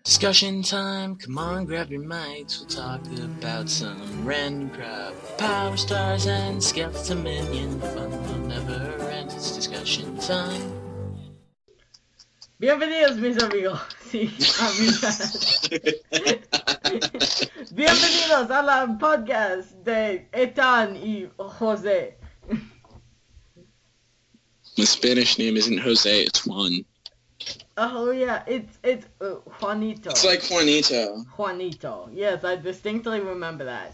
Discussion time, come on, grab your mics. We'll talk about some random crap, power stars and skeleton minion. Fun will never end, it's discussion time. Bienvenidos, mis amigos y amigas. Bienvenidos a la podcast de Ethan y Jose. My Spanish name isn't Jose, it's Juan. Oh yeah, it's Juanito. It's like Juanito. Juanito. Yes, I distinctly remember that.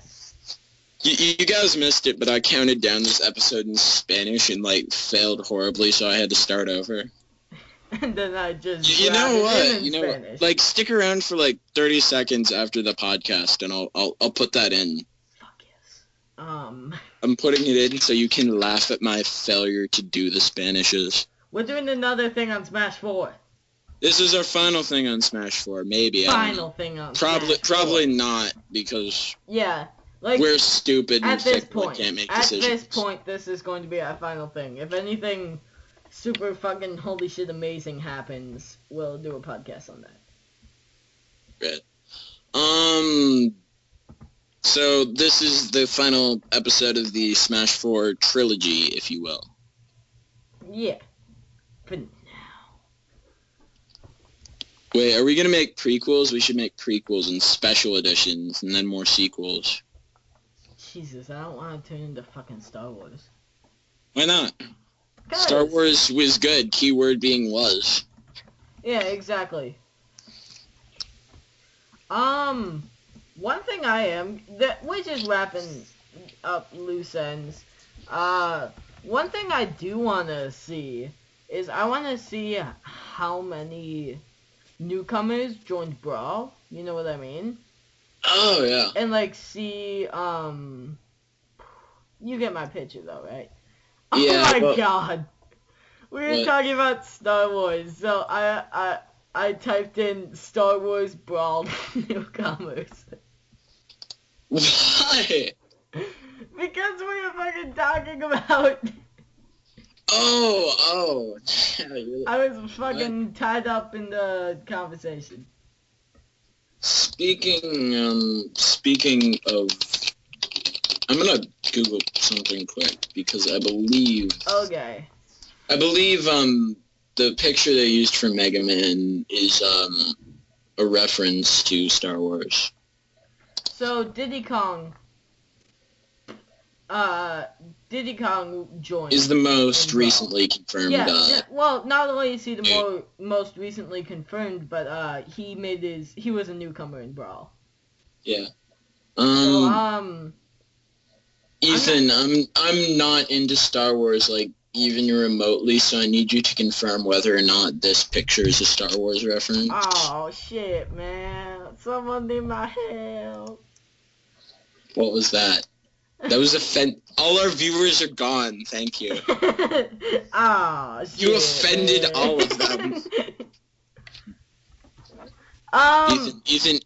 You guys missed it, but I counted down this episode in Spanish and failed horribly, so I had to start over. And then I just You know what? Spanish. Stick around for 30 seconds after the podcast, and I'll put that in. Fuck yes. I'm putting it in so you can laugh at my failure to do the Spanishes. We're doing another thing on Smash 4. This is our final thing on Smash 4, maybe. Final thing on Smash 4. Probably not, because yeah, we're stupid and at this fickle and point, can't make decisions. At this point, this is going to be our final thing. If anything super fucking holy shit amazing happens, we'll do a podcast on that. Right. So this is the final episode of the Smash 4 trilogy, if you will. Yeah. But Wait, are we gonna make prequels? We should make prequels and special editions, and then more sequels. Jesus, I don't want to turn into fucking Star Wars. Why not? Star Wars was good, keyword being was. Yeah, exactly. One thing we're just wrapping up loose ends. One thing I do want to see is I want to see how many newcomers joined Brawl. You know what I mean? Oh, yeah. And see, you get my picture though, right? Yeah, oh my god. We were talking about Star Wars, so I typed in Star Wars Brawl newcomers. Why? Because we were fucking talking about... Oh. I was fucking tied up in the conversation. Speaking of... I'm gonna Google something quick, because I believe... Okay. I believe, the picture they used for Mega Man is, a reference to Star Wars. So, Diddy Kong joined. Is the most recently confirmed. Yeah, well, not only is he the most recently confirmed, but he was a newcomer in Brawl. Yeah. So, Ethan, I'm not into Star Wars even remotely, so I need you to confirm whether or not this picture is a Star Wars reference. Oh shit, man! Someone need my help. What was that? That was all our viewers are gone, thank you. Oh, shit. You offended all of them. Ethan.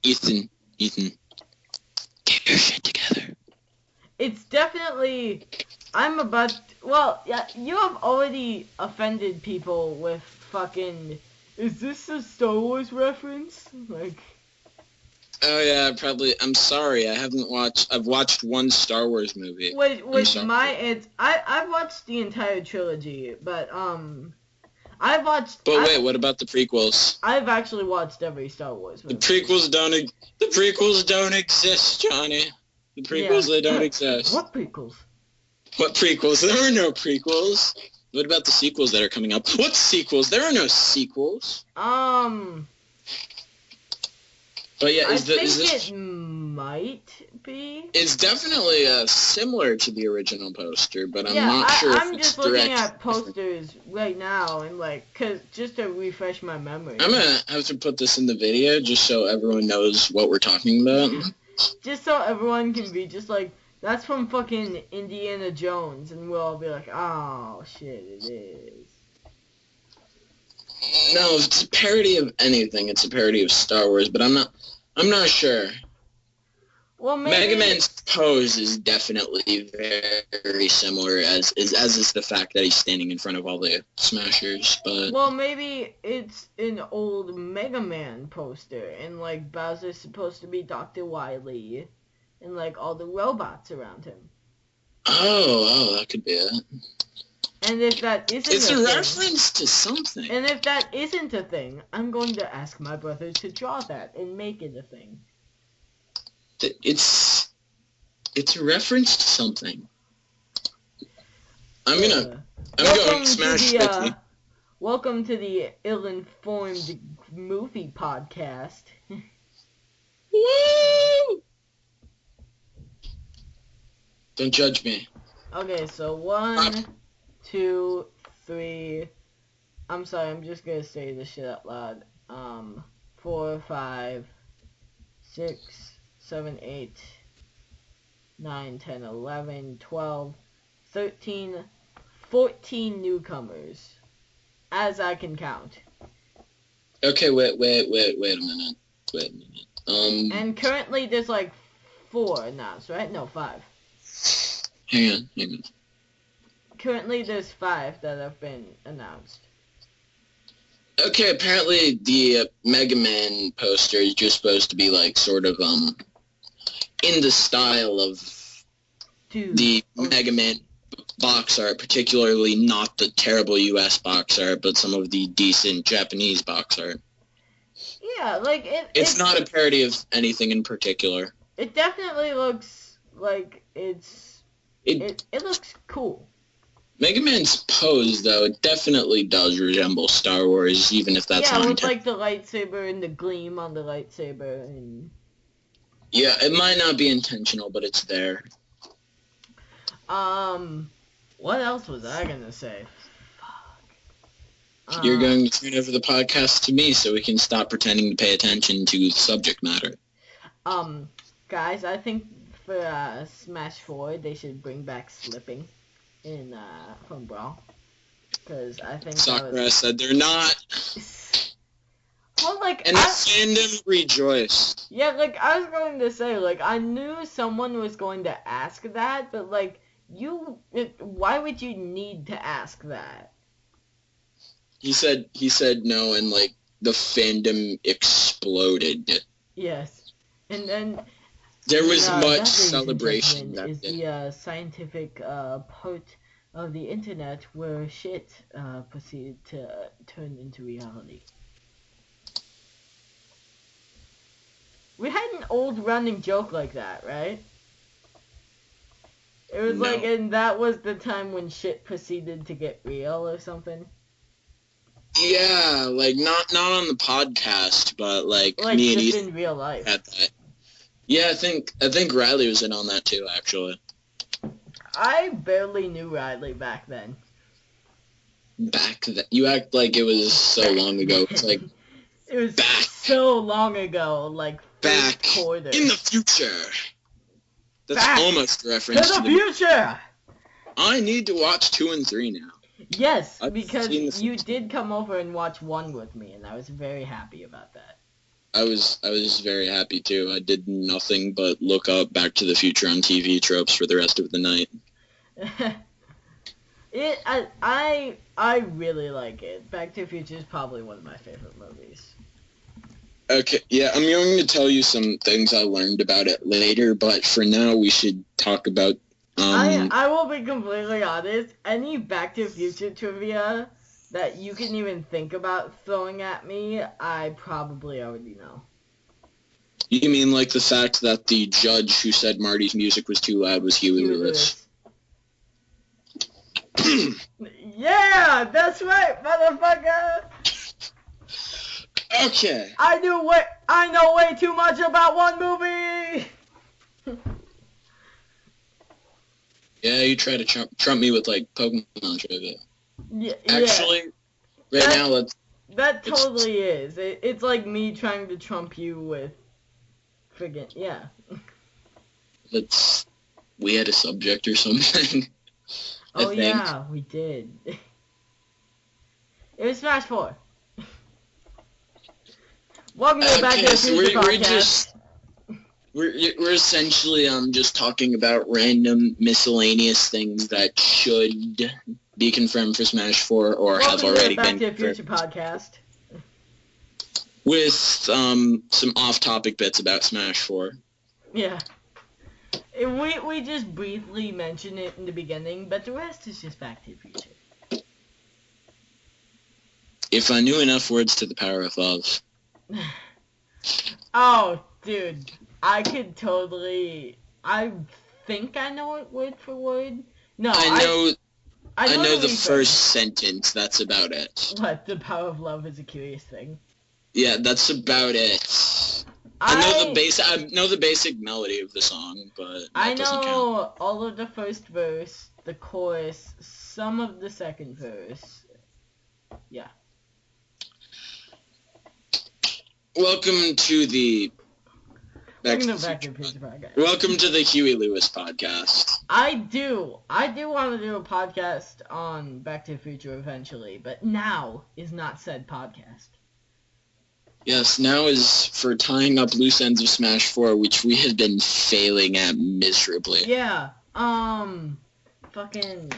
Get your shit together. It's definitely... you have already offended people with fucking... Is this a Star Wars reference? Oh yeah, probably. I'm sorry, I've watched one Star Wars movie. I've watched the entire trilogy, but wait, what about the prequels? I've actually watched every Star Wars movie. The prequels don't exist, Johnny. The prequels, they don't exist. What prequels? What prequels? There are no prequels. What about the sequels that are coming up? What sequels? There are no sequels. But yeah, it might be. It's definitely similar to the original poster, but I'm not sure if it's direct. I'm just looking at posters right now and just to refresh my memory. I'm gonna have to put this in the video just so everyone knows what we're talking about. Just so everyone can be just that's from fucking Indiana Jones, and we'll all be like, oh shit, it is. No, if it's a parody of anything, it's a parody of Star Wars, but I'm not sure. Well, maybe... Mega Man's pose is definitely very similar, as is the fact that he's standing in front of all the Smashers, but... Well, maybe it's an old Mega Man poster, and, like, Bowser's supposed to be Dr. Wily, and, like, all the robots around him. Oh, that could be it. And if that isn't It's a a thing, reference to something. and if that isn't a thing, I'm going to ask my brother to draw that and make it a thing. It's a reference to something. I'm going Smash 50. Welcome to the Ill-Informed Movie Podcast. Woo! Don't judge me. Okay, so 1, 2, 3. I'm sorry, I'm just gonna say this shit out loud. 4, 5, 6, 7, 8, 9, 10, 11, 12, 13, 14 newcomers. As I can count. Okay, wait a minute. And currently there's like 4 announced, right? No, 5. Hang on. Currently there's 5 that have been announced. Okay, apparently the Mega Man poster is just supposed to be like sort of in the style of the Mega Man box art, particularly not the terrible US box art, but some of the decent Japanese box art. Yeah, like it's not a parody of anything in particular. It definitely looks like it looks cool. Mega Man's pose, though, it definitely does resemble Star Wars, even if that's not... Yeah, with, like, the lightsaber and the gleam on the lightsaber. And... Yeah, it might not be intentional, but it's there. What else was I gonna say? Fuck. You're going to turn over the podcast to me so we can stop pretending to pay attention to the subject matter. Guys, I think for Smash 4, they should bring back slipping from Brawl. Because I think Sakura said they're not. Well, like, and the fandom rejoiced. Yeah, like, I was going to say, like, I knew someone was going to ask that, but, like, why would you need to ask that? He said no, and, like, the fandom exploded. Yes. And then... There was much celebration back is then. The scientific part of the internet where shit proceeded to turn into reality. We had an old running joke like that, right? It was like, and that was the time when shit proceeded to get real or something. Yeah, like not on the podcast, but like me and just Ethan in real life. had that. Yeah, I think Riley was in on that too, actually. I barely knew Riley back then. Back then? You act like it was so long ago. It's like it was back. So long ago, like back quarter. In the future. That's back almost a reference to the future. I need to watch 2 and 3 now. Yes, because you did come over and watch 1 with me, and I was very happy about that. I was very happy too. I did nothing but look up Back to the Future on TV tropes for the rest of the night. I really like it. Back to the Future is probably one of my favorite movies. Okay, yeah, I'm going to tell you some things I learned about it later, but for now we should talk about... I will be completely honest. Any Back to the Future trivia that you can even think about throwing at me, I probably already know. You mean like the fact that the judge who said Marty's music was too loud was Huey Lewis? Yeah, that's right, motherfucker! Okay. I know way too much about one movie! Yeah, you try to trump me with, like, Pokemon trivia. Yeah. Actually, now, let's... That totally is. It's like me trying to trump you with... friggin'... Yeah. We had a subject or something. Oh, yeah, we did. It was Smash 4. Welcome to Back to the Future podcast. We're essentially just talking about random miscellaneous things that should be confirmed for Smash 4 or have already been confirmed. Back to the Future podcast. With some off-topic bits about Smash 4. Yeah. We just briefly mentioned it in the beginning, but the rest is just Back to the Future. If I knew enough words to the power of love. Oh, dude. I could totally... I think I know it word for word. No, I know the first sentence. That's about it. What? The power of love is a curious thing. Yeah, that's about it. I know the basic melody of the song, but I know all of the first verse, the chorus, some of the second verse. Yeah. Welcome to the Back to the Future podcast. Welcome to the Huey Lewis podcast. I do want to do a podcast on Back to the Future eventually, but now is not said podcast. Yes, now is for tying up loose ends of Smash 4, which we have been failing at miserably. Yeah, fucking...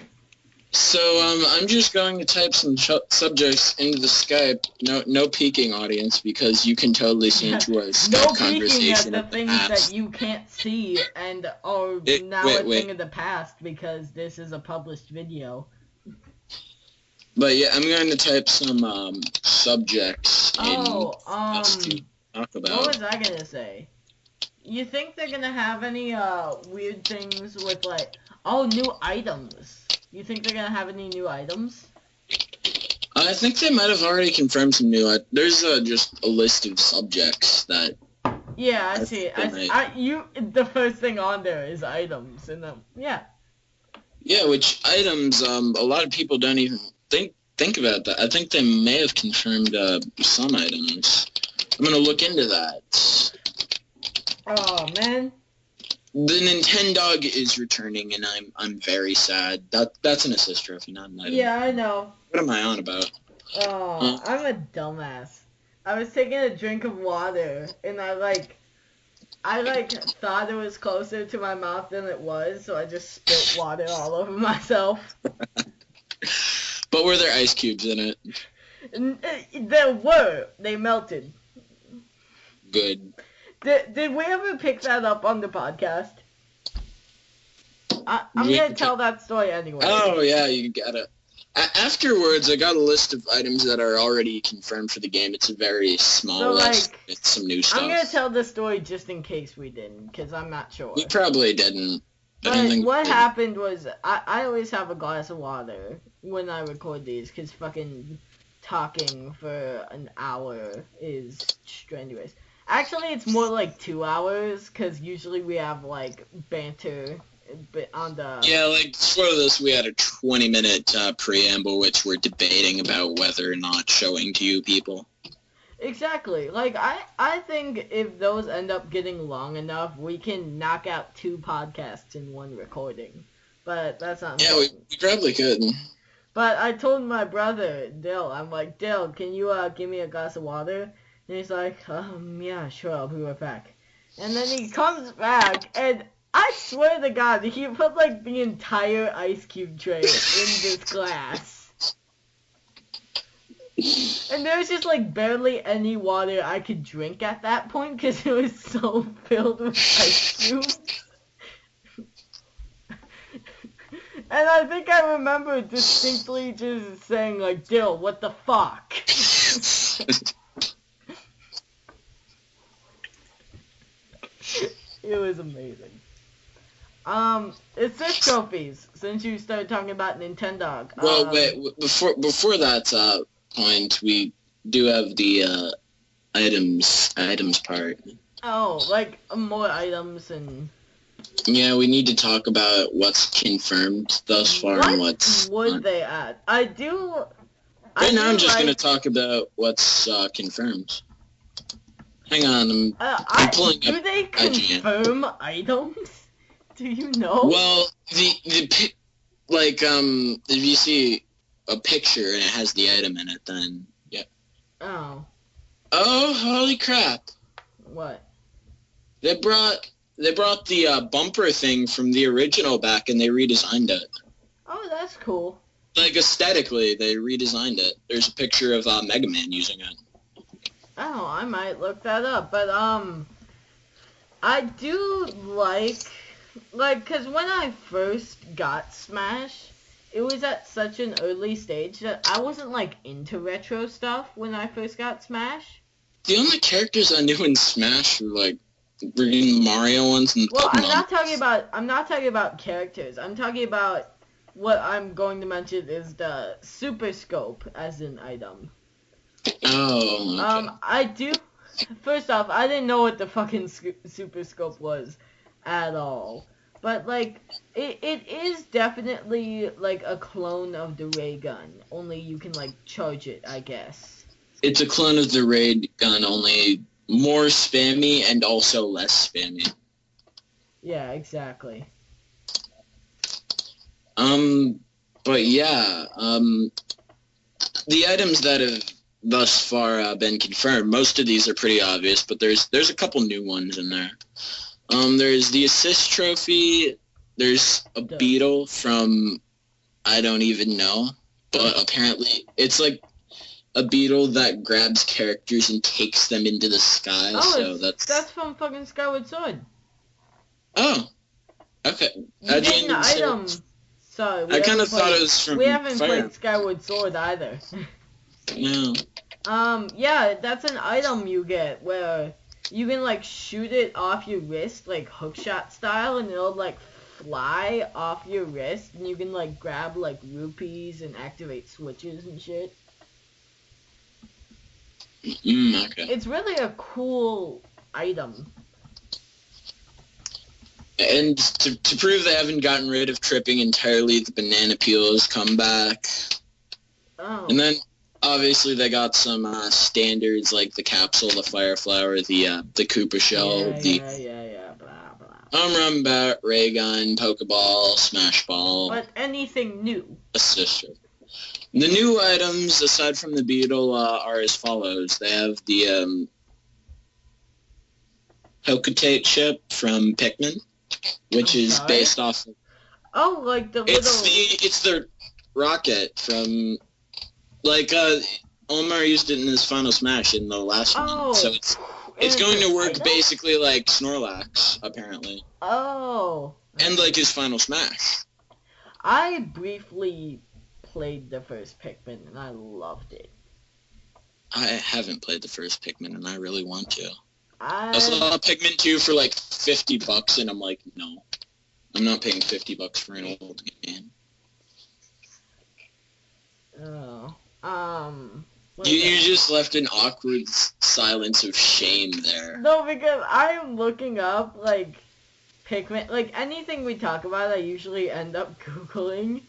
So, I'm just going to type some subjects into the Skype. No peeking, audience, because you can totally see into a Skype conversation. No peeking at the things that you can't see and are now a thing of the past because this is a published video. But yeah, I'm going to type some subjects in to talk about. What was I gonna say? You think they're gonna have any weird things with new items? You think they're gonna have any new items? I think they might have already confirmed some new. There's just a list of subjects that. Yeah, I see. The first thing on there is items, and yeah. Yeah, which items? A lot of people don't even think about that. I think they may have confirmed some items. I'm gonna look into that. Oh man. The Nintendog is returning, and I'm very sad. That's an assist trophy, not an item. Yeah, I know. What am I on about? Oh, I'm a dumbass. I was taking a drink of water, and I thought it was closer to my mouth than it was, so I just spilt water all over myself. But were there ice cubes in it? There were. They melted. Good. Did we ever pick that up on the podcast? I'm going to tell that story anyway. Oh, yeah, you got it. Afterwards, I got a list of items that are already confirmed for the game. It's a very small list. It's some new stuff. I'm going to tell the story just in case we didn't, because I'm not sure. We probably didn't. But what happened was, I always have a glass of water when I record these, because fucking talking for an hour is strenuous. Actually, it's more like 2 hours, because usually we have, banter on the... Yeah, for this, we had a 20-minute preamble, which we're debating about whether or not showing to you people. Exactly. I think if those end up getting long enough, we can knock out 2 podcasts in one recording. But that's not important. Yeah, we probably could. But I told my brother, Dill, I'm like, Dill, can you give me a glass of water? And he's like, yeah, sure, I'll be right back. And then he comes back, and I swear to God, he put, the entire ice cube tray in this glass. And there was just, barely any water I could drink at that point, because it was so filled with ice cubes. And I think I remember distinctly just saying, Dill, what the fuck? It was amazing. It's this trophies, since you started talking about Nintendo. Well, wait, before that point, we do have the items part. Oh, more items and... Yeah, we need to talk about what's confirmed thus far and what's... What would they add? Right now I'm just going to talk about what's confirmed. Hang on, I'm pulling up Do they confirm items? Do you know? Well, if you see a picture and it has the item in it, then, yeah. Oh. Oh, holy crap. What? They brought the bumper thing from the original back, and they redesigned it. Oh, that's cool. Like, aesthetically, they redesigned it. There's a picture of Mega Man using it. Oh, I might look that up. But, I do like, because when I first got Smash, it was at such an early stage that I wasn't, like, into retro stuff when I first got Smash. The only characters I knew in Smash were, like, freaking Mario ones and Well, Pokemon. I'm not talking about characters. I'm talking about what I'm going to mention is the Super Scope as an item. Oh, okay. First off, I didn't know what the fucking Super Scope was at all. But, like, it is definitely, like, a clone of the ray gun. Only you can, like, charge it, I guess. It's a clone of the ray gun, only more spammy and also less spammy. Yeah, exactly. But yeah, the items that have thus far been confirmed, most of these are pretty obvious, but there's a couple new ones in there. There's the assist trophy, there's a beetle from, I don't even know, but apparently it's like a beetle that grabs characters and takes them into the sky, so that's from fucking Skyward Sword. Oh, okay. You get an item. Sorry, I kind of thought it was from We haven't Fire. played Skyward Sword either. No. Yeah, that's an item you get where you can, like, shoot it off your wrist, like, hookshot style, and it'll, like, fly off your wrist, and you can, like, grab, like, rupees and activate switches and shit. Okay. It's really a cool item. And to prove they haven't gotten rid of tripping entirely, the banana peel has come back. Oh. And then, obviously, they got some standards like the capsule, the fire flower, the Koopa shell, Run Bat, ray gun, Pokeball, Smash Ball. But anything new? Assist. The new items, aside from the beetle, are as follows. They have the Hocotate ship from Pikmin, which is based off of... Oh, like the It's the rocket from... Like, Omar used it in his Final Smash in the last one. So it's going to work basically like Snorlax, apparently. Oh. And like his Final Smash. I briefly played the first Pikmin, and I loved it. I haven't played the first Pikmin, and I really want to. I saw Pikmin 2 for like $50, and I'm like, no. I'm not paying $50 for an old game. Oh. You just left an awkward silence of shame there. No, because I am looking up, like, Pikmin. Like, anything we talk about, I usually end up Googling.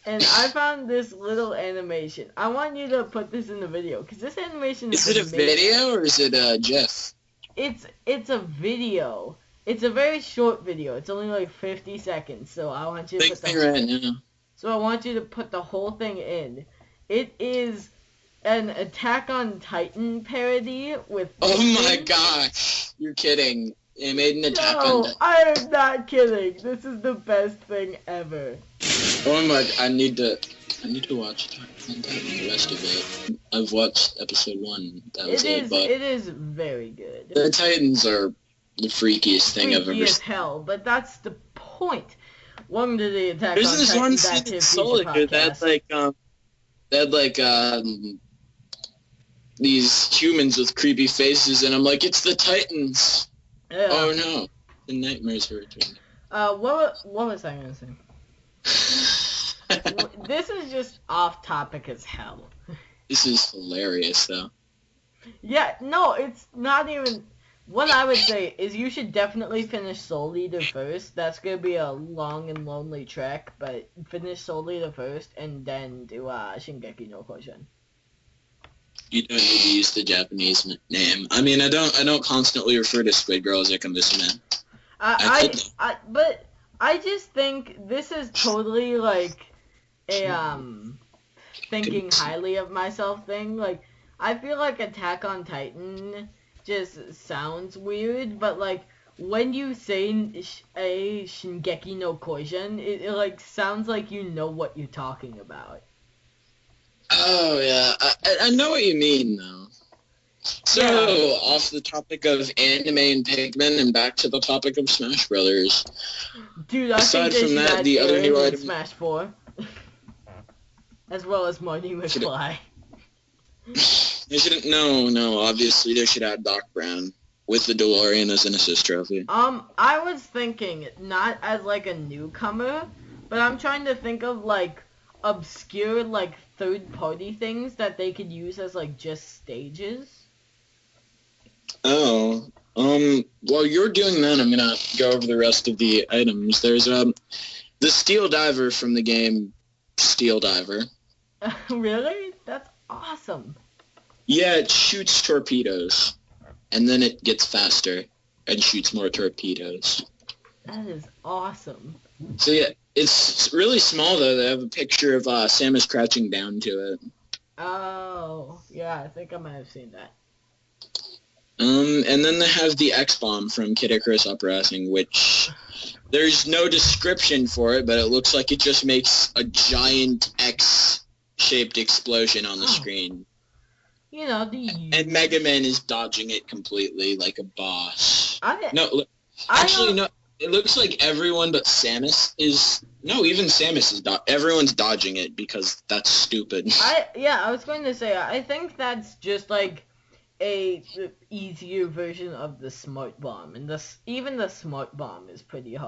And I found this little animation. I want you to put this in the video, because this animation is it amazing. A video, or is it a GIF? It's a video. It's a very short video. It's only like 50 seconds, so I want you to put the So I want you to put the whole thing in. It is an Attack on Titan parody with... Oh my gosh! You're kidding. It made an Attack on Titan. I am not kidding. This is the best thing ever. Oh my... I need to watch Attack on Titan, the rest of it. I've watched episode 1. That was it, but... It is very good. The Titans are the freakiest thing I've ever seen. Freaky as hell, but that's the point. Welcome to the Attack There's on this Titan one scene in Soldier that had like these humans with creepy faces, and I'm like, it's the Titans. Yeah. Oh no, the nightmares are returning. What was I gonna say? This is just off topic as hell. This is hilarious, though. Yeah, no, it's not even. What I would say is you should definitely finish Soul Eater first. That's gonna be a long and lonely trek, but finish Soul Eater first and then do Shingeki no Kyojin. You don't need to use the Japanese name. I mean, I don't constantly refer to Squid Girl as Ikamusume. But I just think this is totally like a thinking highly of myself thing. Like, I feel like Attack on Titan just sounds weird, but like when you say a Shingeki no Kyojin, it like sounds like you know what you're talking about. Oh yeah, I know what you mean though. So Yeah. off the topic of anime and Pikmin, and back to the topic of Smash Brothers. Dude, I Aside think they from should that, add the other Aaron new in item. Smash 4. As well as Marty McFly. They shouldn't. No. Obviously, they should add Doc Brown with the DeLorean as an assist trophy. I was thinking not as like a newcomer, but I'm trying to think of like obscure like third-party things that they could use as like just stages. Oh. While you're doing that, I'm gonna go over the rest of the items. There's the Steel Diver from the game Steel Diver. Really? That's awesome. Yeah, it shoots torpedoes, and then it gets faster and shoots more torpedoes. That is awesome. So yeah, it's really small though. They have a picture of Samus crouching down to it. Oh, yeah, I think I might have seen that. And then they have the X-Bomb from Kid Icarus Uprising, which there's no description for it, but it looks like it just makes a giant X-shaped explosion on the screen. You know, and Mega Man is dodging it completely like a boss. No. It looks like everyone but Samus is... No, even Samus is... Everyone's dodging it because that's stupid. I was going to say, I think that's just like a easier version of the Smart Bomb, and even the Smart Bomb is pretty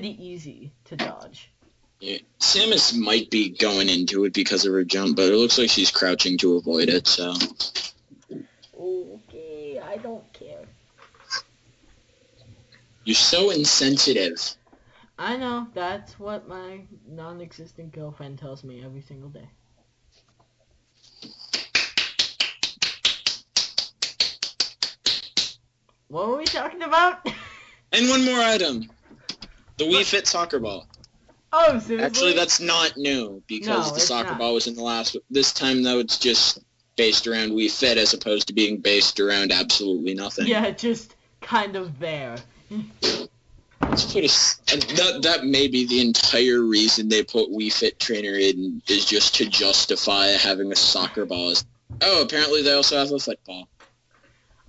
easy to dodge. Yeah. Samus might be going into it because of her jump, but it looks like she's crouching to avoid it, so... Okay, I don't care. You're so insensitive. I know, that's what my non-existent girlfriend tells me every single day. What were we talking about? And one more item. The Wii Fit soccer ball. Oh, seriously? Actually, that's not new, because the soccer ball was in the last... This time, though, it's just based around Wii Fit as opposed to being based around absolutely nothing. Yeah, just kind of there. That may be the entire reason they put Wii Fit Trainer in, is just to justify having a soccer ball. Oh, apparently they also have a football.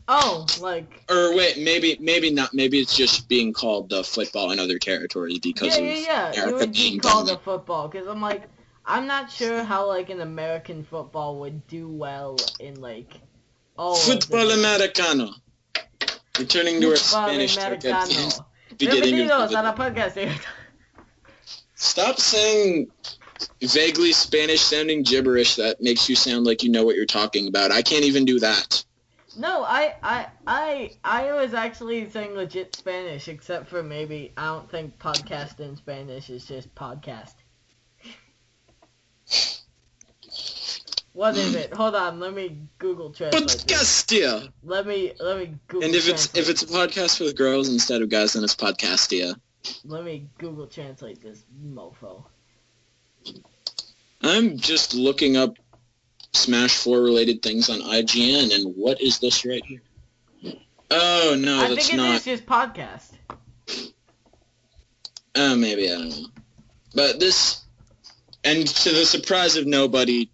Oh, like... Or wait, maybe not. Maybe it's just being called the football in other territories because of America it would be called a football, because I'm not sure how, like, an American football would do well in, like, all Football Americano. Returning to our Spanish target. Bienvenidos a la podcast. Stop saying vaguely Spanish-sounding gibberish that makes you sound like you know what you're talking about. I can't even do that. No, I was actually saying legit Spanish, except for maybe, I don't think podcast in Spanish is just podcast. What is it? Hold on, let me Google Translate. Podcastia. Let me Google. And if it's a podcast for the girls instead of guys, then it's Podcastia. Let me Google Translate this mofo. I'm just looking up Smash 4 related things on IGN, and what is this right here? Oh no, that's not. I think it is just podcast. Oh, maybe, I don't know. But this, and to the surprise of nobody,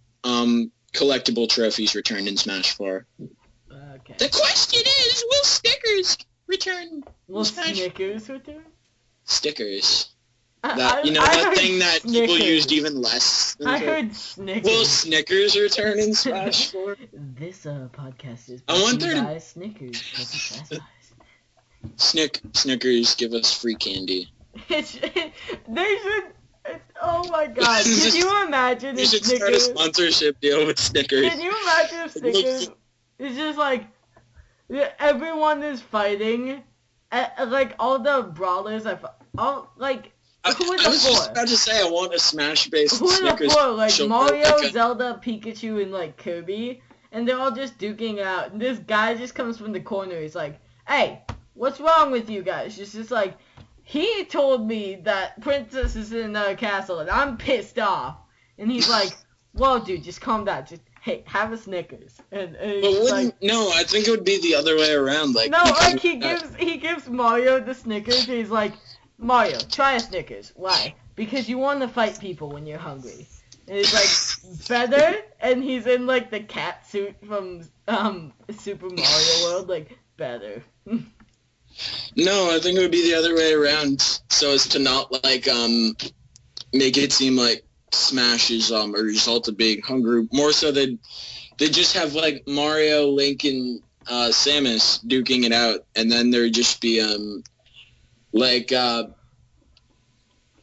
collectible trophies returned in Smash 4. Okay. The question is, will stickers return? Will Snickers return? Stickers. That thing that Snickers. People used even less. I heard Snickers. Will Snickers return in Smash 4? This podcast is by Snickers. Snickers, give us free candy. Oh my god, can you imagine if Snickers... You should start a sponsorship deal with Snickers. Can you imagine if Snickers is just like, everyone is fighting, like all the brawlers who are I was just about to say I want a Smash-based Snickers. Who are the four? Like Mario, Zelda, Pikachu, and like Kirby, and they're all just duking out. And this guy just comes from the corner. He's like, "Hey, what's wrong with you guys?" It's just like, he told me that Princess is in another castle, and I'm pissed off. And he's like, "Whoa, dude, just calm down. Just hey, have a Snickers. And But it's like, no, I think it would be the other way around. Like, no, like he gives Mario the Snickers. And he's like, Mario, try a Snickers. Why? Because you want to fight people when you're hungry. And it's like, better? And he's in like the cat suit from Super Mario World. Like, better. No, I think it would be the other way around, so as to not like make it seem like Smash is a result of being hungry. More so they just have like Mario, Link, and Samus duking it out, and then there'd just be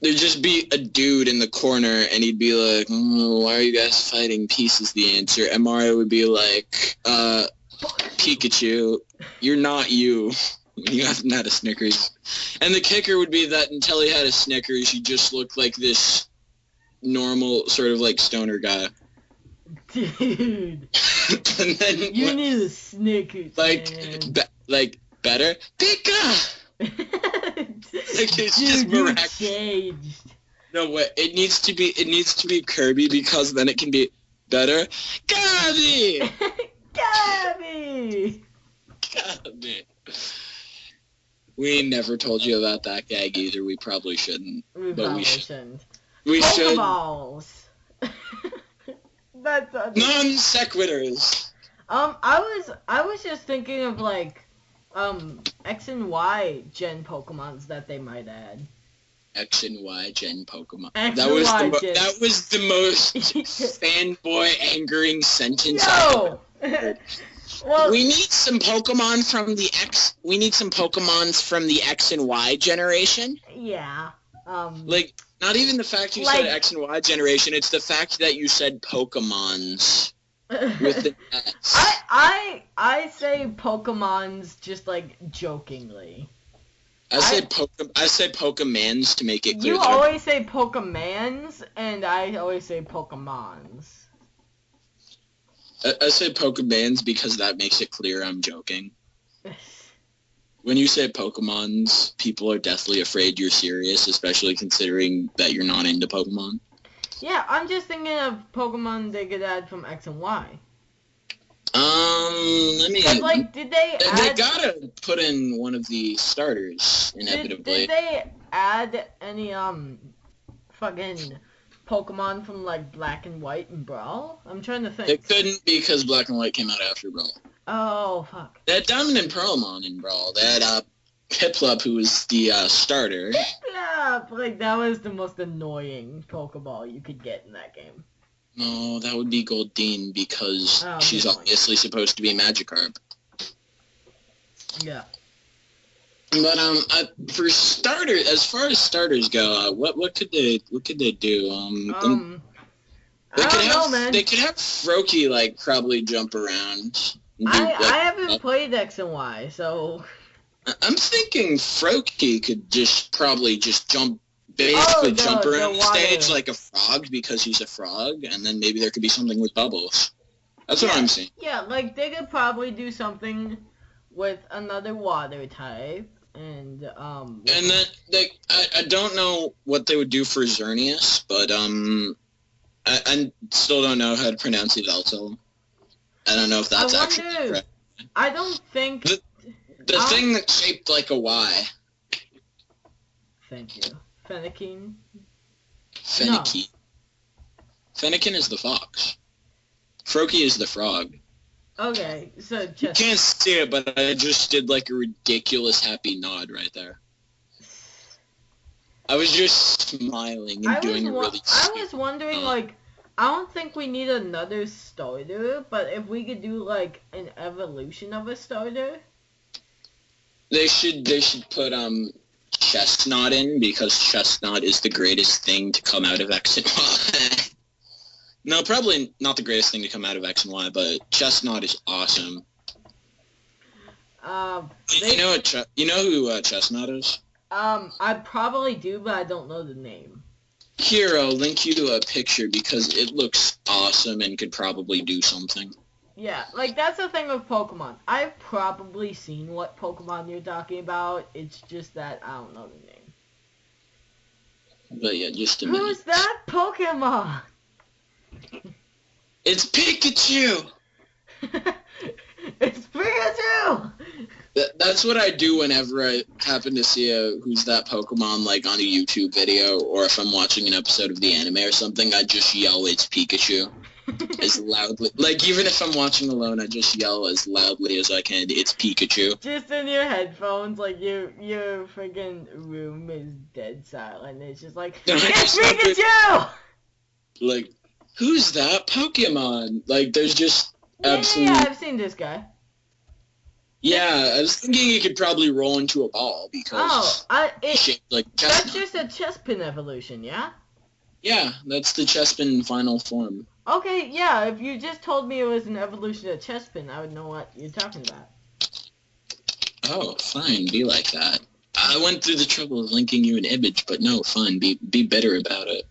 there'd just be a dude in the corner, and he'd be like, "Why are you guys fighting? Peace is the answer." And Mario would be like, "Pikachu, you're not you." You haven't had a Snickers. And the kicker would be that until he had a Snickers, he just looked like this normal sort of like stoner guy. Dude. And then you need a Snickers, like, better? Pika! Like, it's just miraculous. Changed. No, wait, it needs to be Kirby, because then it can be better. Gabby! Gabby! Gabby! We never told you about that gag either. We probably shouldn't. We shouldn't. We should. Pokeballs. That's non sequiturs. I was just thinking of like X and Y gen Pokemons that they might add. X and Y gen Pokemon. That was the most fanboy angering sentence. Well, we need some Pokemon from the X. We need some Pokemons from the X and Y generation. Yeah. Like, not even the fact you said X and Y generation. It's the fact that you said Pokemons with the S. I say Pokemons just like jokingly. I said Pokemans to make it clear. You always say Pokemans, and I always say Pokemons. I say Pokemans because that makes it clear I'm joking. When you say Pokemons, people are deathly afraid you're serious, especially considering that you're not into Pokemon. Yeah, I'm just thinking of Pokemon they could add from X and Y. Let me... like, did they add... They gotta put in one of the starters, inevitably. Did they add any, fucking Pokemon from, like, Black and White and Brawl? I'm trying to think. It couldn't because Black and White came out after Brawl. Oh, fuck. They had Diamond and Pearlmon in Brawl. They had, Piplup, who was the, starter. Piplup! Like, that was the most annoying Pokeball you could get in that game. No, that would be Goldeen because she's obviously supposed to be Magikarp. Yeah. But for starters, as far as starters go, what could they do? I don't know, man. They could have Froakie like probably jump around. I haven't played X and Y, so I'm thinking Froakie could probably jump. Basically jump around the stage like a frog because he's a frog, and then maybe there could be something with Bubbles. That's what I'm saying. Yeah, like they could probably do something with another water type, and then I don't know what they would do for Xerneas, but I still don't know how to pronounce Yveltal. I don't know if that's actually correct. I don't think the thing that's shaped like a Y. Thank you. Fennekin? Fennekin. No. Fennekin is the fox. Froakie is the frog. Okay, so you can't see it, but I just did like a ridiculous happy nod right there. I was just smiling and doing a really... I was wondering, like, I don't think we need another starter, but if we could do like an evolution of a starter. They should put Chestnut in, because Chestnut is the greatest thing to come out of X and Y. No, probably not the greatest thing to come out of X and Y, but Chestnut is awesome. You know who Chestnut is? I probably do, but I don't know the name. Here, I'll link you to a picture because it looks awesome and could probably do something. Yeah, like, that's the thing with Pokemon. I've probably seen what Pokemon you're talking about. It's just that I don't know the name. But yeah, just a minute. Who's that Pokemon? It's Pikachu! It's Pikachu! That's what I do whenever I happen to see Who's That Pokemon, like, on a YouTube video, or if I'm watching an episode of the anime or something, I just yell, it's Pikachu, as loudly. Like, even if I'm watching alone, I just yell as loudly as I can, it's Pikachu. Just in your headphones, like, your freaking room is dead silent. It's just like, it's Pikachu! Like, who's that Pokemon? Like, there's just absolutely... Yeah, I've seen this guy. Yeah, I was thinking he could probably roll into a ball because it's shaped like that's just a Chespin evolution, yeah? Yeah, that's the Chespin final form. Okay, yeah, if you just told me it was an evolution of Chespin, I would know what you're talking about. Oh, fine, be like that. I went through the trouble of linking you an image, but no, fine, be better about it.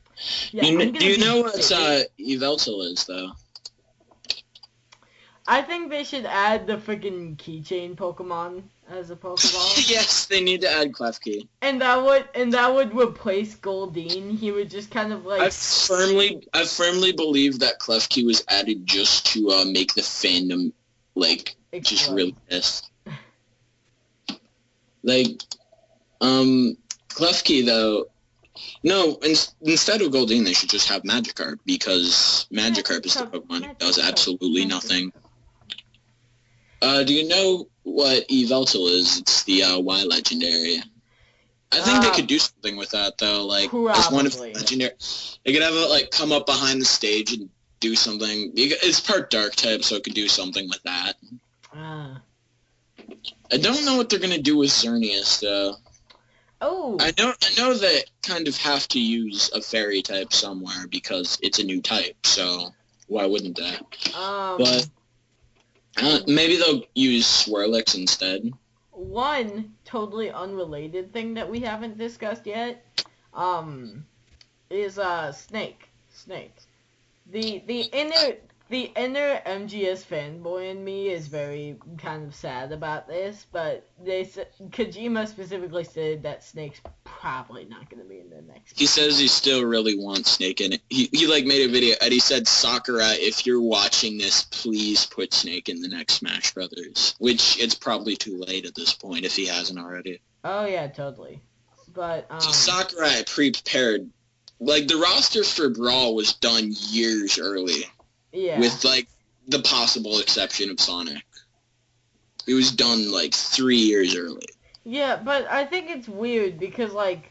Yeah, do you know what Yveltal is, though? I think they should add the freaking keychain Pokemon as a Pokeball. Yes, they need to add Klefki. And that would replace Goldeen. He would just kind of like. I firmly believe that Klefki was added just to make the fandom like just really pissed. Like, Klefki though. No, instead of Goldeen, they should just have Magikarp because Magikarp is the Pokemon that does absolutely nothing. Do you know what Yveltal is? It's the Y Legendary. I think they could do something with that though, like as one of the legendary. They could have it like come up behind the stage and do something. It's part Dark type, so it could do something with that. I don't know what they're gonna do with Xerneas though. Oh. I know they kind of have to use a fairy type somewhere because it's a new type, so why wouldn't they? But maybe they'll use Swirlix instead. One totally unrelated thing that we haven't discussed yet, is Snake. The inner MGS fanboy in me is very kind of sad about this, but Kojima specifically said that Snake's probably not going to be in the next. He says he still really wants Snake in it. He like made a video and he said, Sakurai, if you're watching this, please put Snake in the next Smash Brothers. Which it's probably too late at this point if he hasn't already. Oh yeah, totally. But So Sakurai prepared. Like the roster for Brawl was done years early. Yeah. With, like, the possible exception of Sonic. It was done, like, 3 years early. Yeah, but I think it's weird because, like,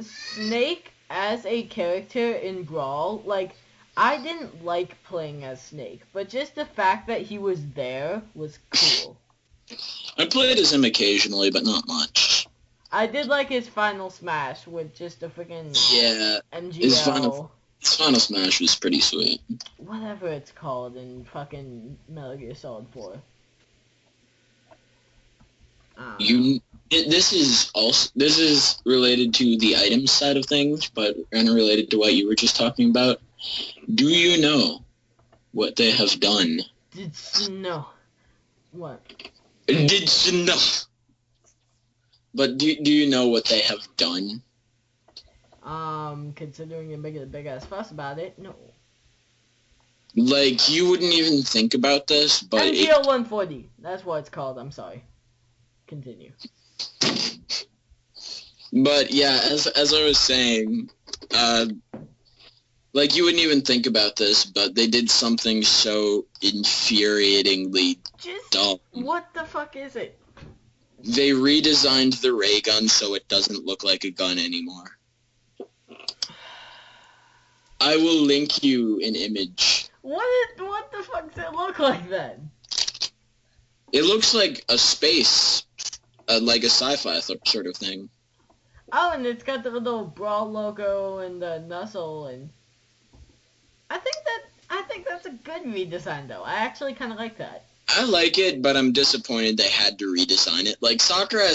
Snake as a character in Brawl, like, I didn't like playing as Snake, but just the fact that he was there was cool. I played as him occasionally, but not much. I did like his Final Smash with just a freaking MGL. His Final Smash was pretty sweet. Whatever it's called in fucking Metal Gear Solid 4. This is related to the items side of things, but unrelated to what you were just talking about. Do you know what they have done? Did you know? What? Did you know? But do you know what they have done? Considering you're making a big ass fuss about it, no. Like, you wouldn't even think about this, but MGL 140, that's what it's called, I'm sorry. Continue. But yeah, as I was saying, like, you wouldn't even think about this, but they did something so infuriatingly dumb. What the fuck is it? They redesigned the ray gun so it doesn't look like a gun anymore. I will link you an image. What the fuck does it look like then? It looks like a space, like a sci-fi sort of thing. Oh, and it's got the little Brawl logo and the Nuzzle, and I think that's a good redesign though. I actually kind of like that. I like it, but I'm disappointed they had to redesign it. Like Sakura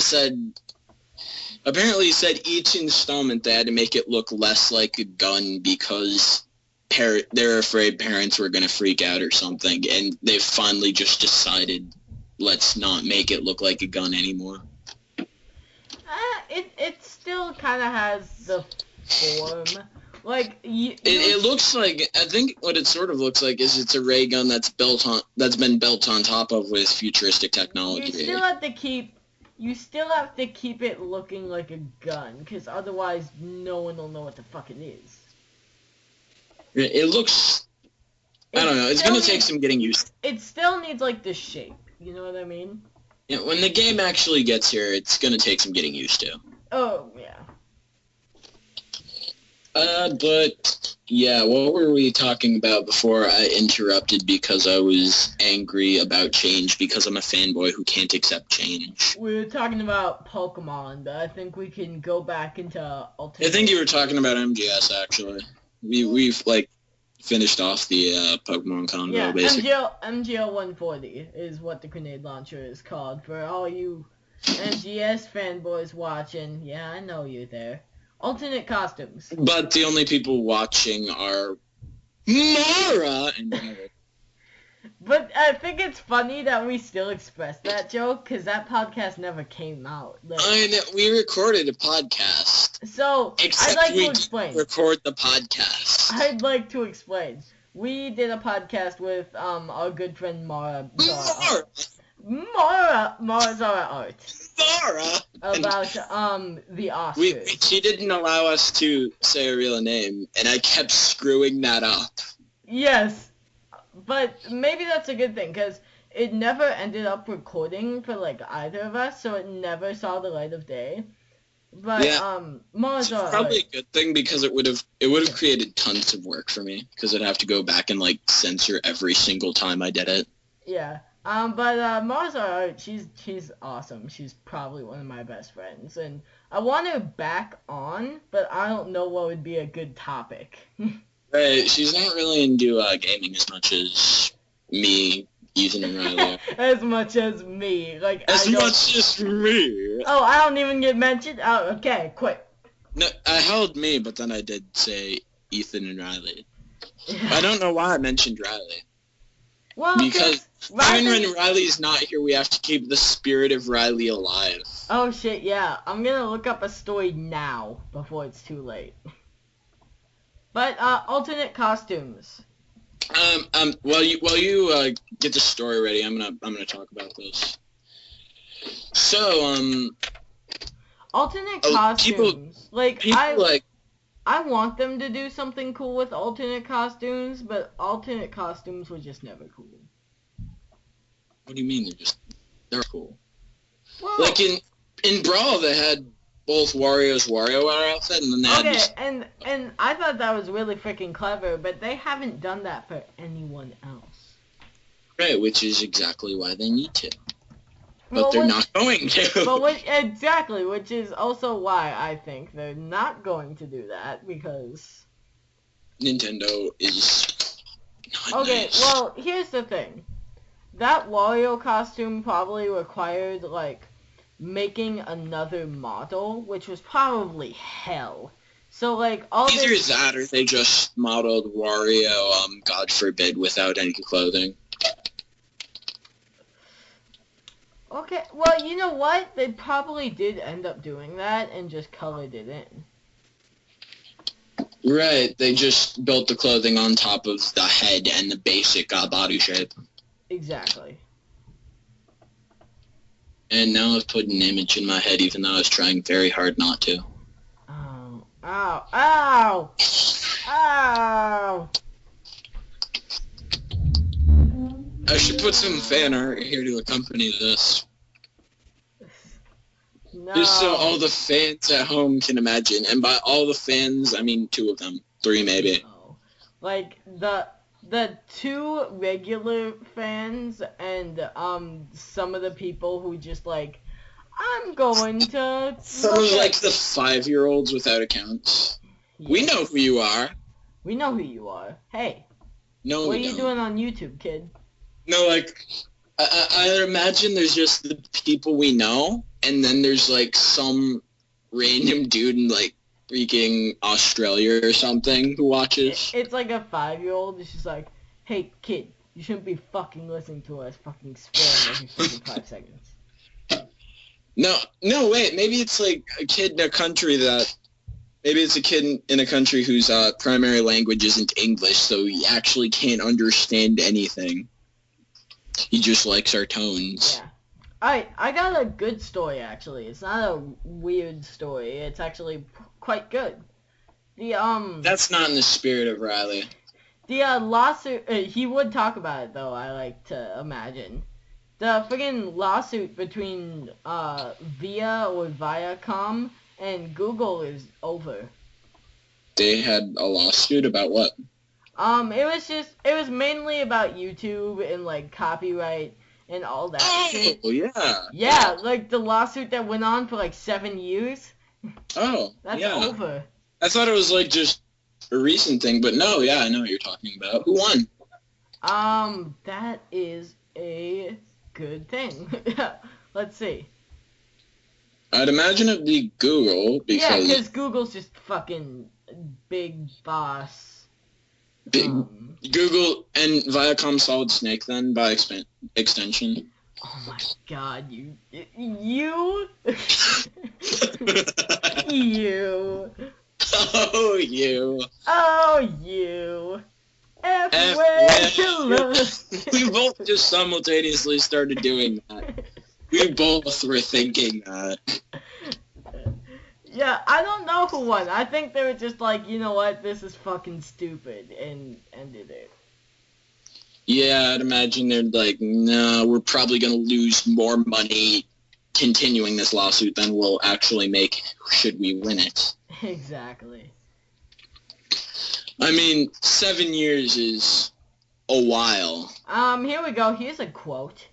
apparently said each installment they had to make it look less like a gun because they're afraid parents were going to freak out or something, and they finally just decided, let's not make it look like a gun anymore. It still kind of has the form. Like, it looks like, I think what it sort of looks like is it's a ray gun that's been built on top of with futuristic technology. You still have to keep it looking like a gun, because otherwise no one will know what the fuck it is. It looks, I don't know, it's gonna take some getting used to. It still needs, like, the shape, you know what I mean? Yeah, when the game actually gets here, it's gonna take some getting used to. Oh, yeah. But, yeah, what were we talking about before I interrupted because I was angry about change because I'm a fanboy who can't accept change? We were talking about Pokemon, but I think we can go back into alternate... I think you were talking about MGS, actually. We've, like, finished off the Pokemon convo, basically. MGL 140 is what the grenade launcher is called. For all you MGS fanboys watching, yeah, I know you're there. Alternate costumes. But the only people watching are Mara and Eric. But I think it's funny that we still express that joke, because that podcast never came out. Like, I know, we recorded a podcast. So, I'd like to explain. Record the podcast. I'd like to explain. We did a podcast with our good friend Mara Zara Art. Mara! About the Oscars. She didn't allow us to say a real name, and I kept screwing that up. Yes, but maybe that's a good thing, because it never ended up recording for, like, either of us, so it never saw the light of day. But, yeah, Mara it's Zara probably a good thing, because it would have created tons of work for me, because I'd have to go back and, like, censor every single time I did it. Yeah. But Mara Zara Art, she's awesome. She's probably one of my best friends, and I want her back on, but I don't know what would be a good topic. Right, she's not really into gaming as much as me, Ethan, and Riley. As much as me, like as much as me. Oh, I don't even get mentioned. Oh, okay, quit. No, I held me, but then I did say Ethan and Riley. I don't know why I mentioned Riley. Well, because even when Riley's not here, we have to keep the spirit of Riley alive. Oh shit, yeah. I'm gonna look up a story now before it's too late. But alternate costumes. While you get the story ready, I'm gonna talk about this. So alternate costumes. I want them to do something cool with alternate costumes, but alternate costumes were just never cool. What do you mean they're cool? Well, like in Brawl, they had both Wario's WarioWare outfit, and then they had and I thought that was really freaking clever, but they haven't done that for anyone else. Right, which is exactly why they need to. But they're not going to. Exactly, which is also why I think they're not going to do that, because Nintendo is not nice. Well, here's the thing. That Wario costume probably required, like, making another model, which was probably hell. So, like, either that or they just modeled Wario, God forbid, without any clothing. Okay, well, you know what? They probably did end up doing that and just colored it in. Right, they just built the clothing on top of the head and the basic body shape. Exactly. And now I've put an image in my head, even though I was trying very hard not to. Oh. Ow. Ow! Ow! I should put some fan art here to accompany this. No. Just so all the fans at home can imagine. And by all the fans, I mean 2 of them. 3 maybe. No. Like, the 2 regular fans and, some of the people who just, like, I'm going to... Some of, like, the 5-year-olds without accounts. Yes. We know who you are. We know who you are. Hey. No, what are you doing on YouTube, kid? No, like, I imagine there's just the people we know, and then there's, like, some random dude in, like, freaking Australia or something who watches. It's like a 5-year-old. It's just like, hey, kid, you shouldn't be fucking listening to us fucking swearing every fucking 5 seconds. No, wait, maybe it's, like, a kid in a country that Maybe it's a kid in a country whose primary language isn't English, so he actually can't understand anything. He just likes our tones. Yeah. Alright, I got a good story, actually. It's not a weird story. It's actually quite good. That's not in the spirit of Riley. The lawsuit, he would talk about it, though, I like to imagine. The friggin' lawsuit between VIA or Viacom and Google is over. They had a lawsuit about what? It was mainly about YouTube and, like, copyright and all that shit. Oh, yeah. Yeah, like the lawsuit that went on for, like, 7 years. Oh, That's yeah. over. I thought it was, like, just a recent thing, but no, yeah, I know what you're talking about. Who won? That is a good thing. Let's see. I'd imagine it'd be Google, because... Yeah, because Google's just fucking big boss. Google and Viacom Solid Snake, then, by extension. Oh my god, you... You... Oh, you. Oh, you. Everywhere you look. We both just simultaneously started doing that. We both were thinking that. Yeah, I don't know who won. I think they were just like, you know what, this is fucking stupid, and ended it. Yeah, I'd imagine they're like, no, we're probably going to lose more money continuing this lawsuit than we'll actually make should we win it. Exactly. I mean, 7 years is a while. Here we go. Here's a quote.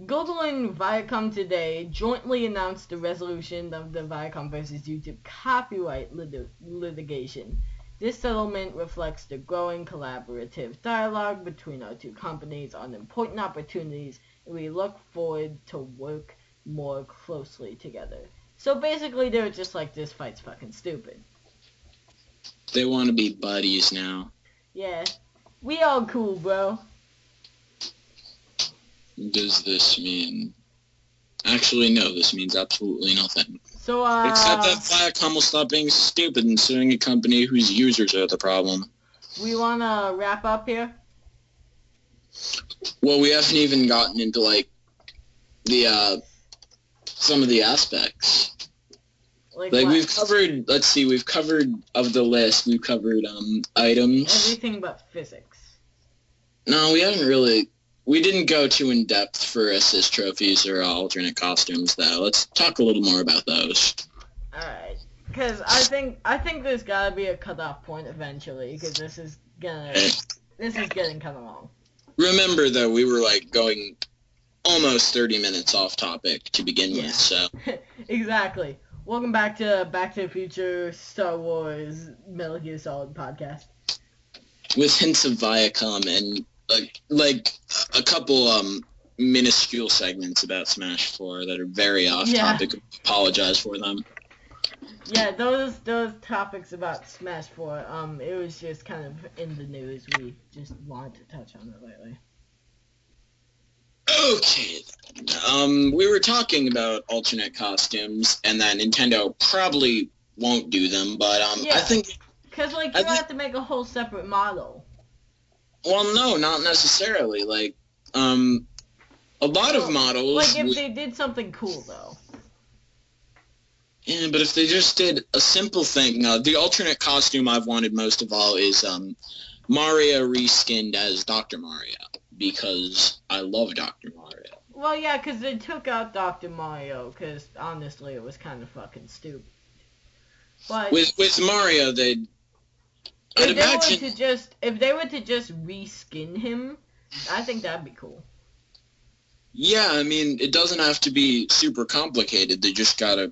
Google and Viacom today jointly announced the resolution of the Viacom versus YouTube copyright litigation. This settlement reflects the growing collaborative dialogue between our two companies on important opportunities, and we look forward to work more closely together. So basically, they're just like, this fight's fucking stupid. They want to be buddies now. Yeah. We all cool, bro. Does this mean... Actually, no, this means absolutely nothing. So, Except that Viacom will stop being stupid and suing a company whose users are the problem. We wanna wrap up here? Well, we haven't even gotten into, like, the, some of the aspects. Like we've covered, let's see, we've covered, of the list, we've covered, items. Everything but physics. No, we haven't really... We didn't go too in-depth for assist trophies or alternate costumes, though. Let's talk a little more about those. Alright. Because I think there's gotta be a cutoff point eventually, because this is getting kind of long. Remember, though, we were, like, going almost 30 minutes off topic to begin with, so... Exactly. Welcome back to Back to the Future, Star Wars, Metal Gear Solid podcast. With hints of Viacom and... like a couple minuscule segments about Smash 4 that are very off topic. Apologize for them. Yeah, those topics about Smash 4, it was just kind of in the news. We just wanted to touch on it lately. Okay, we were talking about alternate costumes, and that Nintendo probably won't do them, but I think... Because, like, you have to make a whole separate model. Well, no, not necessarily. Like, a lot of models... Like, if they did something cool, though. Yeah, but if they just did a simple thing... the alternate costume I've wanted most of all is Mario reskinned as Dr. Mario, because I love Dr. Mario. Well, yeah, because they took out Dr. Mario, because, honestly, it was kind of fucking stupid. But... With Mario, they'd... If they were to just reskin him, I think that'd be cool. Yeah, I mean, it doesn't have to be super complicated. They just gotta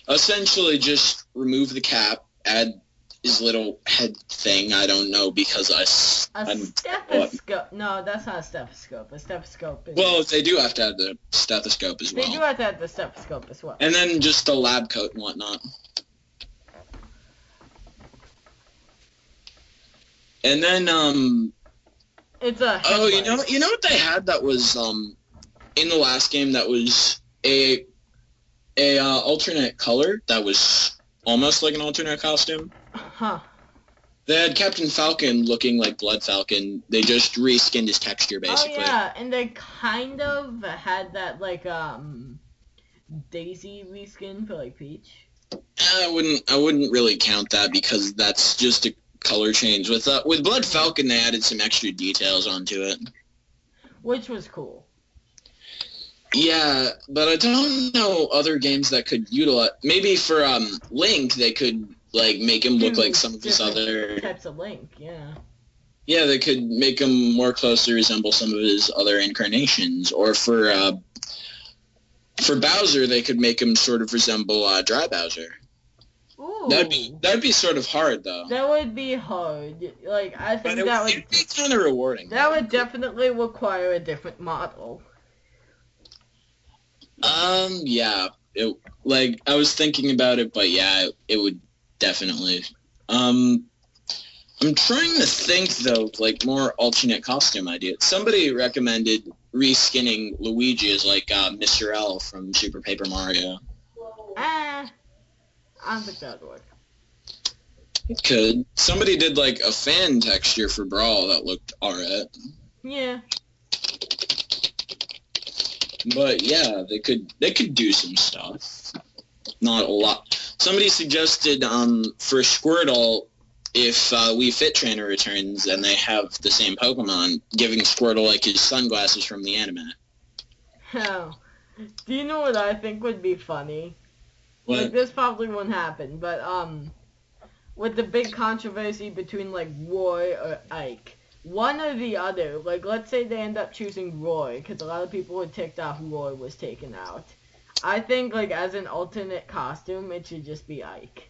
essentially just remove the cap, add his little head thing. I don't know, because a stethoscope. No, that's not a stethoscope. A stethoscope is... Well, they do have to add the stethoscope as well. They do have to add the stethoscope as well. And then just the lab coat and whatnot. And then, it's a... Oh, you know what they had that was, in the last game that was a alternate color that was almost like an alternate costume. Huh. They had Captain Falcon looking like Blood Falcon. They just reskinned his texture, basically. Oh yeah, and they kind of had that like Daisy reskin for like Peach. I wouldn't really count that because that's just a color change. With Blood Falcon, they added some extra details onto it, which was cool. Yeah, but I don't know other games that could utilize. Maybe for Link, they could like make him look like some of his other types of Link. Yeah. Yeah, they could make him more closely resemble some of his other incarnations, or for Bowser, they could make him sort of resemble Dry Bowser. Ooh. That'd be sort of hard though. That would be hard. Like I think that would be kind of rewarding. That would definitely require a different model. Yeah. Like I was thinking about it, but yeah, it would definitely. I'm trying to think though, like more alternate costume ideas. Somebody recommended reskinning Luigi as like Mr. L from Super Paper Mario. I don't think that would work. It could. Somebody did like a fan texture for Brawl that looked alright. Yeah. But yeah, they could do some stuff. Not a lot. Somebody suggested for Squirtle, if Wii Fit Trainer returns and they have the same Pokemon, giving Squirtle like his sunglasses from the anime. Oh. Do you know what I think would be funny? What? Like, this probably won't happen, but with the big controversy between like Roy or Ike, one or the other, like let's say they end up choosing Roy, because a lot of people were ticked off Roy was taken out. I think like as an alternate costume, it should just be Ike.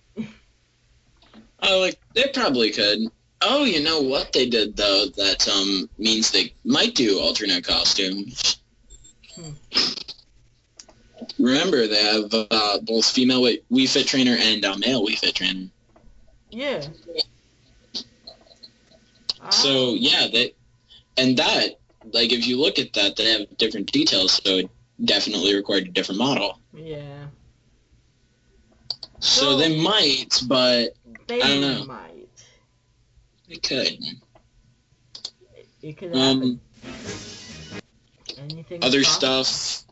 Oh, like they probably could. Oh, you know what they did though? That means they might do alternate costumes. Remember, they have both female Wii Fit Trainer and male Wii Fit Trainer. Yeah. So yeah, like if you look at that, they have different details, so it definitely required a different model. Yeah. So they might, but I don't know. Might. They could. It could happen. Anything other stuff.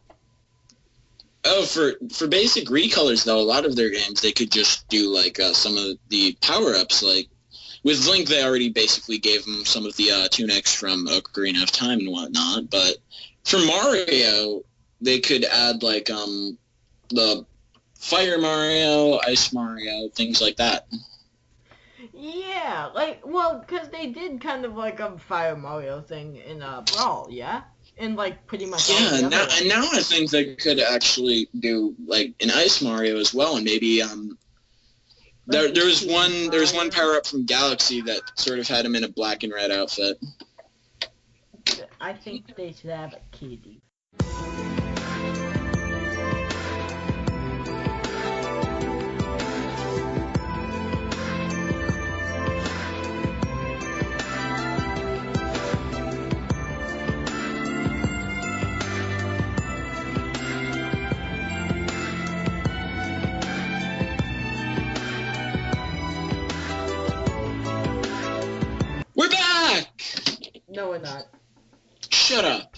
Oh, for basic recolors though, a lot of their games they could just do like some of the power-ups. Like with Link, they already basically gave him some of the tunics from Ocarina of Time and whatnot. But for Mario, they could add like the Fire Mario, Ice Mario, things like that. Yeah, like because they did kind of like a Fire Mario thing in Brawl, yeah. And like pretty much now I think they could actually do like an Ice Mario as well, and maybe there was one power up from Galaxy that sort of had him in a black and red outfit. I think they should have a kitty. We're back! No, we're not. Shut up.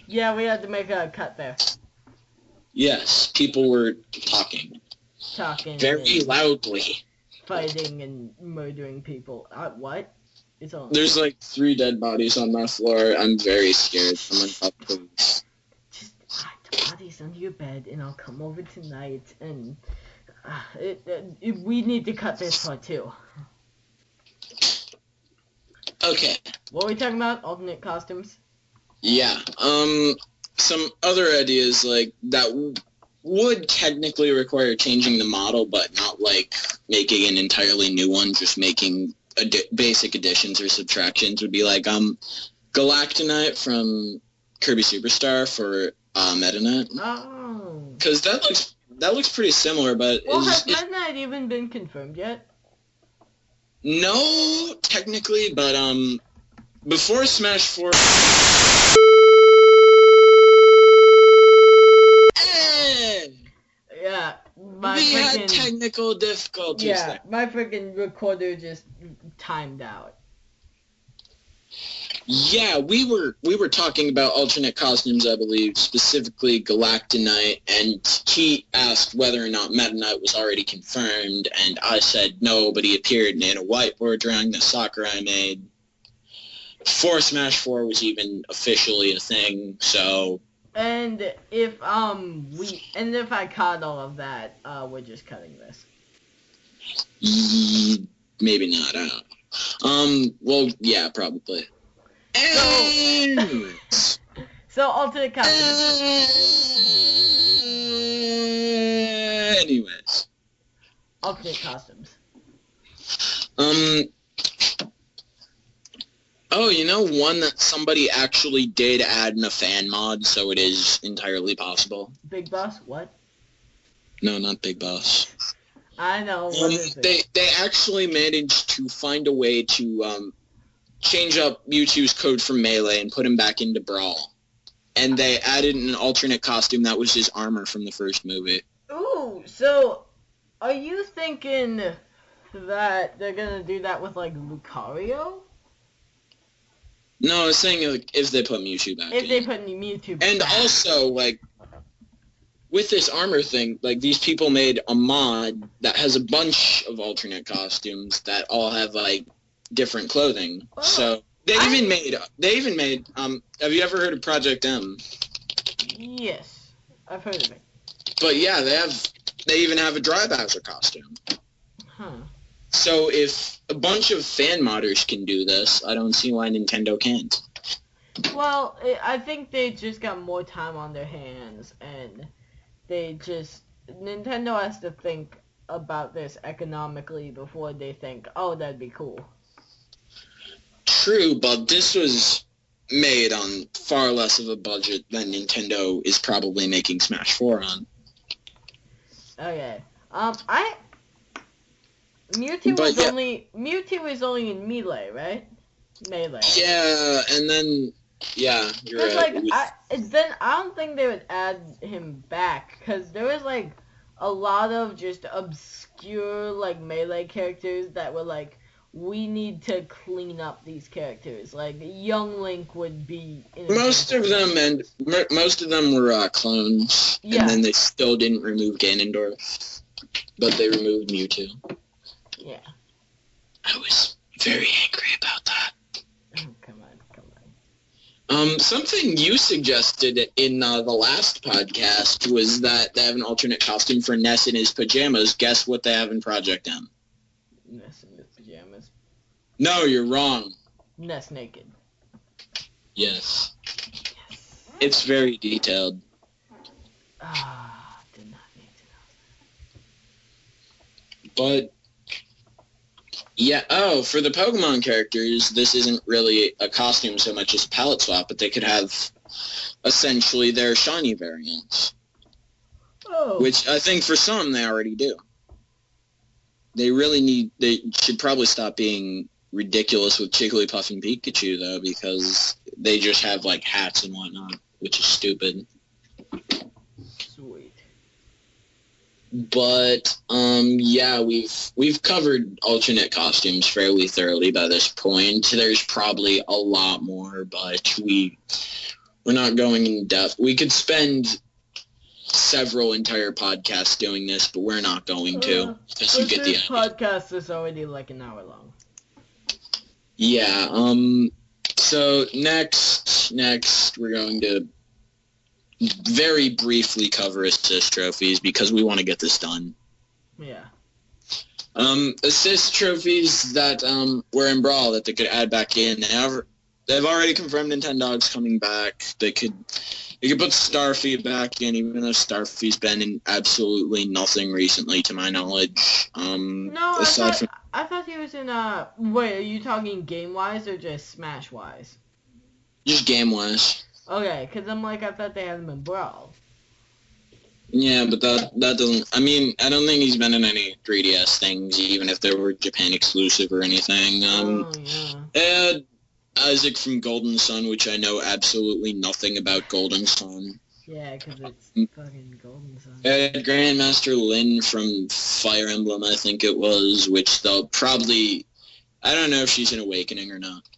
Yeah, we had to make a cut there. Yes, people were talking. Very loudly. Fighting and murdering people. What? There's like 3 dead bodies on my floor. I'm very scared. Someone help, please. Just hide the bodies under your bed and I'll come over tonight and... we need to cut this part too. Okay. What were we talking about? Alternate costumes? Yeah. Some other ideas like that would technically require changing the model, but not like making an entirely new one. Just making basic additions or subtractions would be like Galactonite from Kirby Superstar for Meta Knight. Oh. Because that looks pretty similar, but has Meta Knight even been confirmed yet? No, technically, but before Smash 4. Yeah, my technical difficulties there. My freaking recorder just timed out. Yeah, we were talking about alternate costumes, I believe, specifically Galactonite, and he asked whether or not Meta Knight was already confirmed, and I said no, but he appeared in a whiteboard drawing the soccer I made. Before Smash 4 was even officially a thing, so... And if I cut all of that, we're just cutting this. Maybe not, I don't know. Well, yeah, probably. So alternate costumes. Anyways. Alternate costumes. Oh, you know one that somebody actually did add in a fan mod, so it is entirely possible? Big Boss? What? No, not Big Boss. I know. What is it? They actually managed to find a way to change up Mewtwo's code from Melee and put him back into Brawl. And they added an alternate costume that was his armor from the first movie. Ooh, so are you thinking that they're gonna do that with, like, Lucario? No, I was saying, like, if they put Mewtwo back in. If they put Mewtwo back. And also, like, with this armor thing, like, these people made a mod that has a bunch of alternate costumes that all have, like, different clothing. Oh, so they even made have you ever heard of Project M? Yes, I've heard of it. But yeah, they even have a Dry Bowser costume. Huh. So if a bunch of fan modders can do this, I don't see why Nintendo can't. Well, I think they just got more time on their hands, and Nintendo has to think about this economically before they think, oh, that'd be cool. True, but this was made on far less of a budget than Nintendo is probably making Smash 4 on. Okay. Mewtwo is only in Melee, right? Melee. Yeah, and then you're right. Then I don't think they would add him back, because there was like a lot of just obscure like Melee characters that were like, we need to clean up these characters. Like, Young Link would be... Most of them were clones, and then they still didn't remove Ganondorf, but they removed Mewtwo. Yeah. I was very angry about that. Oh, come on. Something you suggested in the last podcast was that they have an alternate costume for Ness in his pajamas. Guess what they have in Project M? Ness in his pajamas. No, you're wrong. Ness naked. Yes. It's very detailed. Did not need to know. But, yeah, for the Pokemon characters, this isn't really a costume so much as a palette swap, but they could have essentially their shiny variants. Oh. Which I think for some they already do. They should probably stop being ridiculous with Jigglypuff and Pikachu, though, because they just have, like, hats and whatnot, which is stupid. Sweet. But, we've covered alternate costumes fairly thoroughly by this point. There's probably a lot more, but we're not going in depth. We could spend several entire podcasts doing this, but we're not going to, because you get the idea. This podcast is already like an hour long. Yeah, so next we're going to very briefly cover assist trophies, because we want to get this done. Yeah. Assist trophies that were in Brawl that they could add back in. They've already confirmed Nintendo's coming back. They could put Starfy back in, even though Starfy's been in absolutely nothing recently, to my knowledge. No, I thought he was in, wait, are you talking game-wise or just Smash-wise? Just game-wise. Okay, because I thought they had him in Brawl. Yeah, but that doesn't... I mean, I don't think he's been in any 3DS things, even if they were Japan exclusive or anything. Isaac from Golden Sun, which I know absolutely nothing about Golden Sun. Yeah, because it's fucking Golden Sun. Grandmaster Lin from Fire Emblem, I think it was, which they'll probably... I don't know if she's in Awakening or not.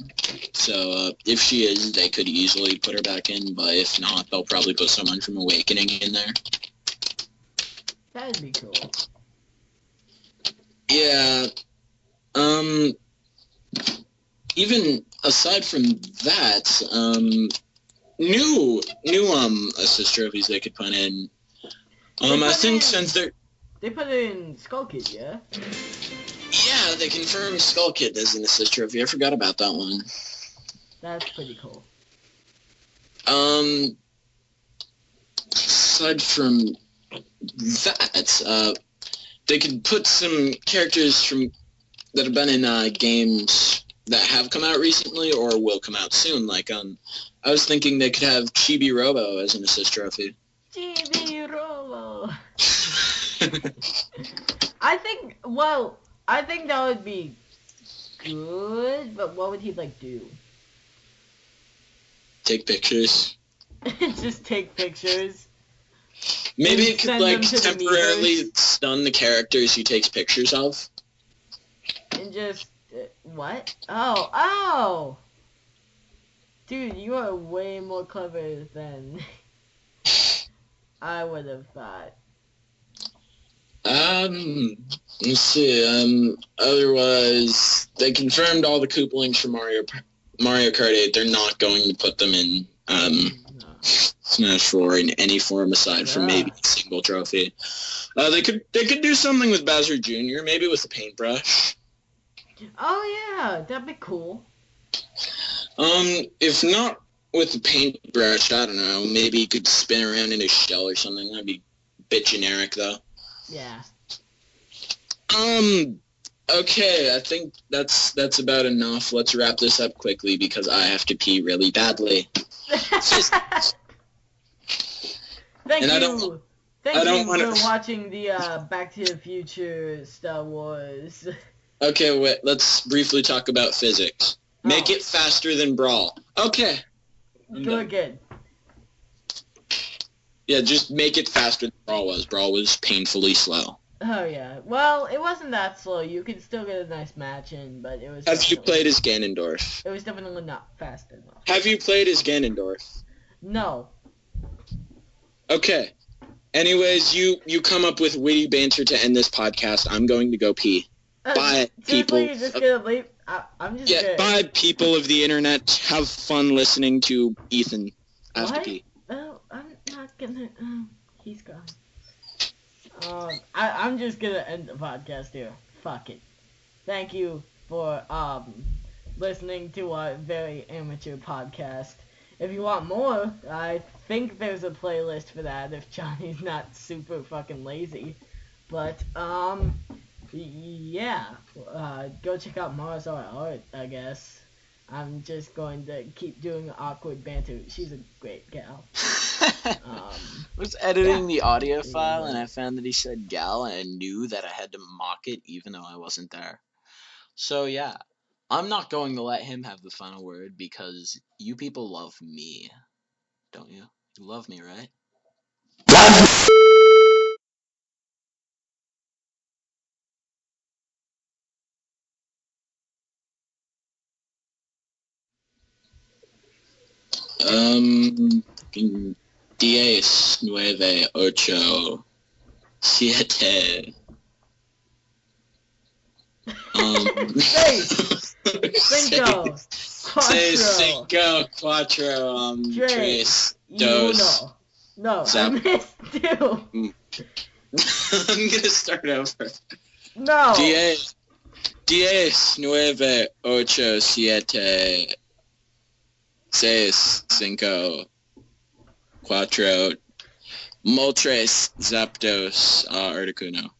So, if she is, they could easily put her back in, but if not, they'll probably put someone from Awakening in there. That'd be cool. Yeah. Even aside from that, new assist trophies they could put in. I think since they're... They put in Skull Kid, yeah? Yeah, they confirmed Skull Kid as an assist trophy. I forgot about that one. That's pretty cool. Aside from that, they could put some characters that have been in games that have come out recently or will come out soon. Like, I was thinking they could have Chibi Robo as an assist trophy. Chibi Robo! I think that would be good, but what would he, do? Take pictures. Just take pictures. Maybe it could, temporarily stun the characters he takes pictures of. And just... what? Oh! Dude, you are way more clever than I would have thought. Let's see, otherwise, they confirmed all the Koopalings for Mario Kart 8. They're not going to put them in, Smash 4 in any form aside from maybe a single trophy. They could do something with Bowser Jr., maybe with a paintbrush. Oh yeah, that'd be cool. If not with the paintbrush, I don't know, maybe he could spin around in a shell or something. That'd be a bit generic, though. Yeah. Okay, I think that's about enough. Let's wrap this up quickly because I have to pee really badly. Thank you for watching the Back to the Future Star Wars. Okay, wait, let's briefly talk about physics. Make it faster than Brawl. Okay. Go again. Yeah, just make it faster than Brawl was. Brawl was painfully slow. Oh, yeah. Well, it wasn't that slow. You could still get a nice match in, but it was... Have you played as Ganondorf? It was definitely not fast enough. Have you played as Ganondorf? No. Okay. Anyways, you come up with witty banter to end this podcast. I'm going to go pee. Bye, people. You're just gonna leave? I'm just gonna... Bye, people of the internet. Have fun listening to Ethan. I have to pee. Oh, I'm not gonna... he's gone. I'm just gonna end the podcast here. Fuck it. Thank you for listening to our very amateur podcast. If you want more, I think there's a playlist for that if Johnny's not super fucking lazy. But yeah, go check out Mars Art, I guess. I'm just going to keep doing awkward banter. She's a great gal. I was editing the audio file and I found that he said gal and I knew that I had to mock it even though I wasn't there. So yeah, I'm not going to let him have the final word because you people love me. Don't you? You love me, right? Diez, nueve, ocho, siete. Cinco, cinco, cuatro, tres, dos. No, I missed two. I'm gonna start over. No. Diez, nueve, ocho, siete, seis, cinco, cuatro, tres, zapdos, articuno.